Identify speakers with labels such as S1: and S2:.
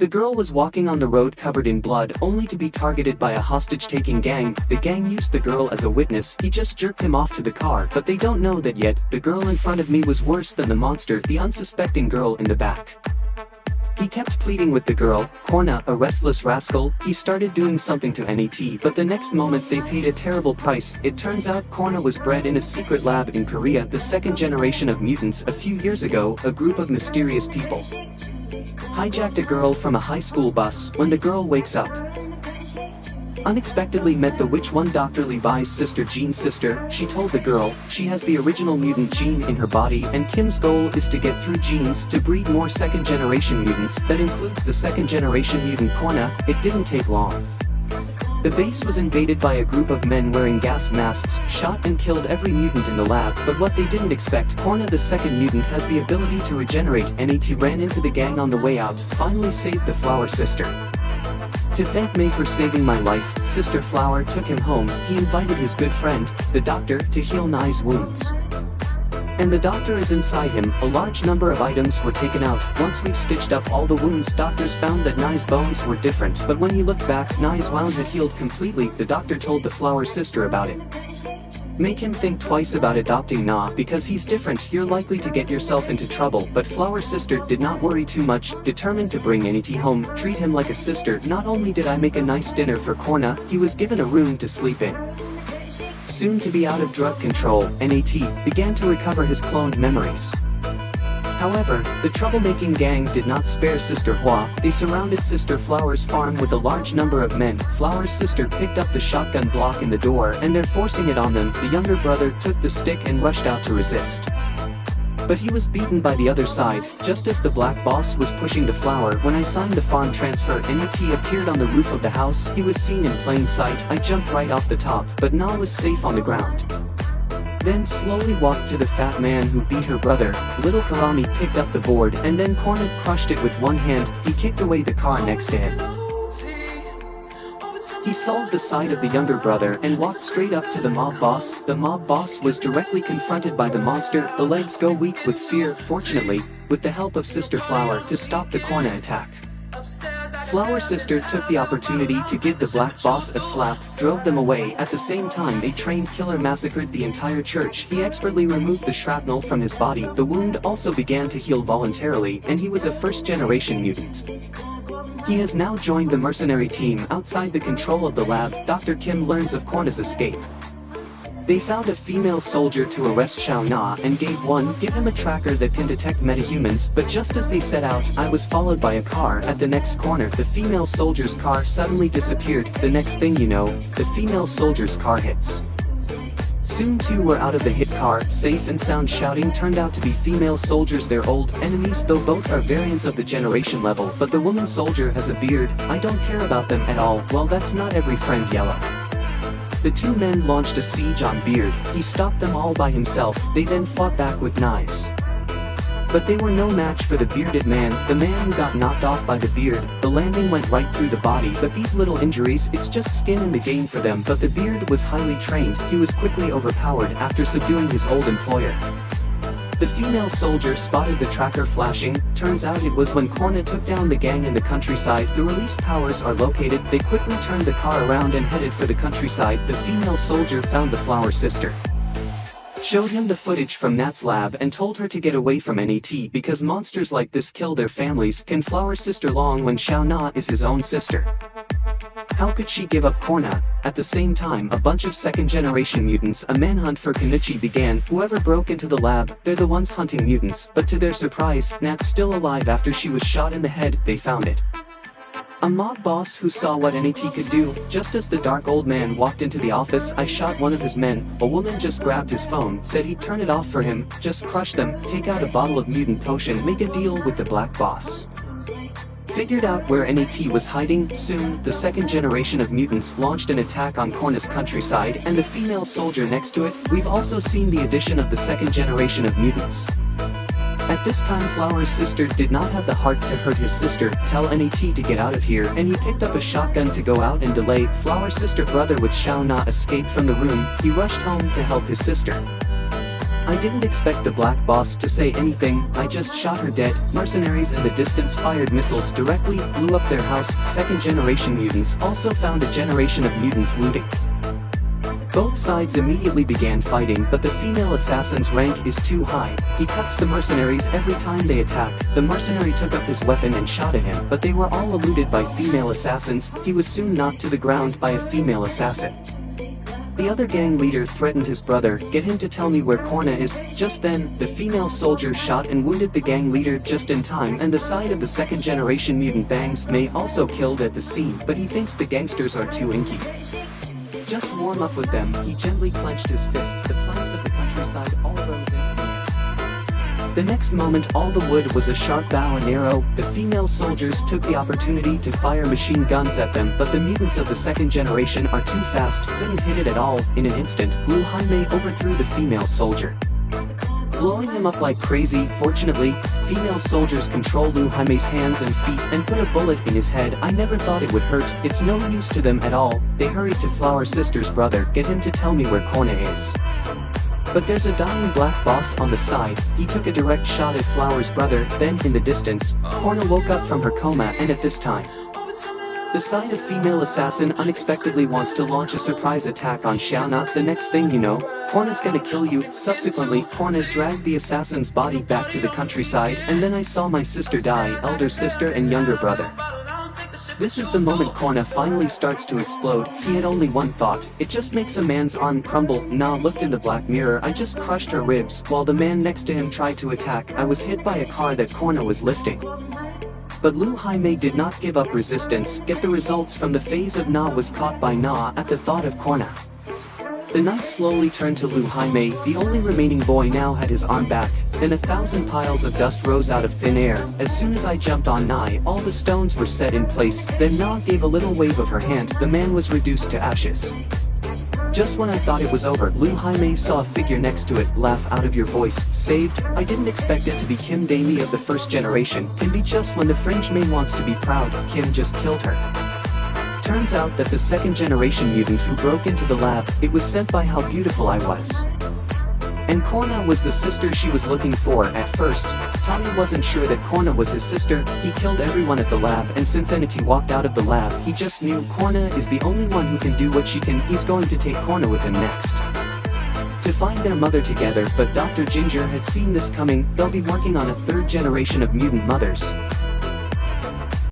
S1: The girl was walking on the road covered in blood only to be targeted by a hostage-taking gang. The gang used the girl as a witness. He just jerked him off to the car, but they don't know that yet. The girl in front of me was worse than the monster, the unsuspecting girl in the back. He kept pleading with the girl, Korna, a restless rascal. He started doing something to NET, but the next moment they paid a terrible price. It turns out Korna was bred in a secret lab in Korea, the second generation of mutants. A few years ago, a group of mysterious people hijacked a girl from a high school bus. When the girl wakes up, unexpectedly met the witch one, Dr. Levi's sister, Jean's sister. She told the girl she has the original mutant gene in her body, and Kim's goal is to get through genes to breed more second-generation mutants. That includes the second-generation mutant Korna. It didn't take long. The base was invaded by a group of men wearing gas masks, shot and killed every mutant in the lab. But what they didn't expect, Korna the second mutant has the ability to regenerate. NET ran into the gang on the way out, finally saved the Flower sister. To thank May for saving my life, Sister Flower took him home. He invited his good friend, the doctor, to heal Nye's wounds. And the doctor is inside him. A large number of items were taken out. Once we've stitched up all the wounds, doctors found that Nye's bones were different. But when he looked back, Nye's wound had healed completely. The doctor told the Flower sister about it. Make him think twice about adopting Na, because he's different. You're likely to get yourself into trouble. But Flower sister did not worry too much, determined to bring NET home, treat him like a sister. Not only did I make a nice dinner for Korna, he was given a room to sleep in. Soon to be out of drug control, NET began to recover his cloned memories. However, the troublemaking gang did not spare Sister Hua. They surrounded Sister Flower's farm with a large number of men. Flower's sister picked up the shotgun block in the door, and they're forcing it on them. The younger brother took the stick and rushed out to resist. But he was beaten by the other side, just as the black boss was pushing the Flower. When I signed the farm transfer, NET appeared on the roof of the house. He was seen in plain sight. I jumped right off the top, but Na was safe on the ground. Then slowly walked to the fat man who beat her brother. Little Karami picked up the board, and then Korna crushed it with one hand. He kicked away the car next to him. He solved the side of the younger brother and walked straight up to the mob boss. The mob boss was directly confronted by the monster. The legs go weak with fear. Fortunately, with the help of Sister Flower to stop the Korna attack, Flower sister took the opportunity to give the black boss a slap, drove them away. At the same time, a trained killer massacred the entire church. He expertly removed the shrapnel from his body. The wound also began to heal voluntarily, and he was a first-generation mutant. He has now joined the mercenary team outside the control of the lab. Dr. Kim learns of Korna's escape. They found a female soldier to arrest Xiao Na and give him a tracker that can detect metahumans. But just as they set out, I was followed by a car. At the next corner, the female soldier's car suddenly disappeared. The next thing you know, the female soldier's car hits. Soon two were out of the hit car, safe and sound. Shouting turned out to be female soldiers. They're old enemies, though both are variants of the generation level. But the woman soldier has a beard. I don't care about them at all. Well, that's not every friend, Yellow. The two men launched a siege on Beard. He stopped them all by himself. They then fought back with knives. But they were no match for the bearded man, the man who got knocked off by the beard. The landing went right through the body, but these little injuries, it's just skin in the game for them. But the beard was highly trained. He was quickly overpowered after subduing his old employer. The female soldier spotted the tracker flashing. Turns out it was when Korna took down the gang in the countryside. The released powers are located. They quickly turned the car around and headed for the countryside. The female soldier found the Flower sister, showed him the footage from Nat's lab, and told her to get away from NET because monsters like this kill their families. Can Flower sister long when Xiao Na is his own sister? How could she give up Korna? At the same time, a bunch of second-generation mutants, a manhunt for Kenichi began. Whoever broke into the lab, they're the ones hunting mutants. But to their surprise, Nat's still alive after she was shot in the head. They found it. A mob boss who saw what NET could do. Just as the dark old man walked into the office, I shot one of his men. A woman just grabbed his phone, said he'd turn it off for him. Just crush them, take out a bottle of mutant potion, make a deal with the black boss. Figured out where NET was hiding. Soon, the second generation of mutants launched an attack on Korna's countryside, and the female soldier next to it. We've also seen the addition of the second generation of mutants. At this time, Flower's sister did not have the heart to hurt his sister. Tell NET to get out of here, and he picked up a shotgun to go out and delay. Flower's sister brother with Xiao Na escaped from the room. He rushed home to help his sister. I didn't expect the black boss to say anything, I just shot her dead. Mercenaries in the distance fired missiles directly, blew up their house. Second generation mutants also found a generation of mutants looting. Both sides immediately began fighting, but the female assassin's rank is too high. He cuts the mercenaries every time they attack. The mercenary took up his weapon and shot at him, but they were all eluded by female assassins. He was soon knocked to the ground by a female assassin. The other gang leader threatened his brother, "Get him to tell me where Korna is." Just then, the female soldier shot and wounded the gang leader just in time, and the side of the second generation mutant Bangs May also killed at the scene, but he thinks the gangsters are too inky. Just warm up with them. He gently clenched his fist. The planks of the countryside all rose into the air. The next moment all the wood was a sharp bow and arrow. The female soldiers took the opportunity to fire machine guns at them, but the mutants of the second generation are too fast, couldn't hit it at all. In an instant, Wu Hanmei overthrew the female soldier, blowing him up like crazy. Fortunately, female soldiers control Lu Haime's hands and feet and put a bullet in his head. I never thought it would hurt. It's no use to them at all. They hurried to Flower Sister's brother, "Get him to tell me where Korna is." But there's a dying black boss on the side. He took a direct shot at Flower's brother. Then, in the distance, Korna woke up from her coma, and at this time, the side of female assassin unexpectedly wants to launch a surprise attack on Xiaona. The next thing you know, Korna's gonna kill you. Subsequently, Korna dragged the assassin's body back to the countryside, and then I saw my sister die, elder sister and younger brother. This is the moment Korna finally starts to explode. He had only one thought. It just makes a man's arm crumble. Na looked in the black mirror. I just crushed her ribs. While the man next to him tried to attack, I was hit by a car that Korna was lifting. But Lu Haimei did not give up resistance. Get the results from the phase of Na was caught by Na at the thought of Korna. The knife slowly turned to Lu Haimei. The only remaining boy now had his arm back. Then 1,000 piles of dust rose out of thin air. As soon as I jumped on Na, all the stones were set in place. Then Na gave a little wave of her hand. The man was reduced to ashes. Just when I thought it was over, Lu Haimei saw a figure next to it. "Laugh out of your voice. Saved? I didn't expect it to be Kim Dae-mi of the first generation. Can be just when the fringe main wants to be proud. Kim just killed her." Turns out that the second generation mutant who broke into the lab, it was sent by how beautiful I was. And Korna was the sister she was looking for. At first, Tommy wasn't sure that Korna was his sister. He killed everyone at the lab, and since Entity walked out of the lab, he just knew Korna is the only one who can do what she can. He's going to take Korna with him next, to find their mother together. But Dr. Ginger had seen this coming. They'll be working on a third generation of mutant mothers.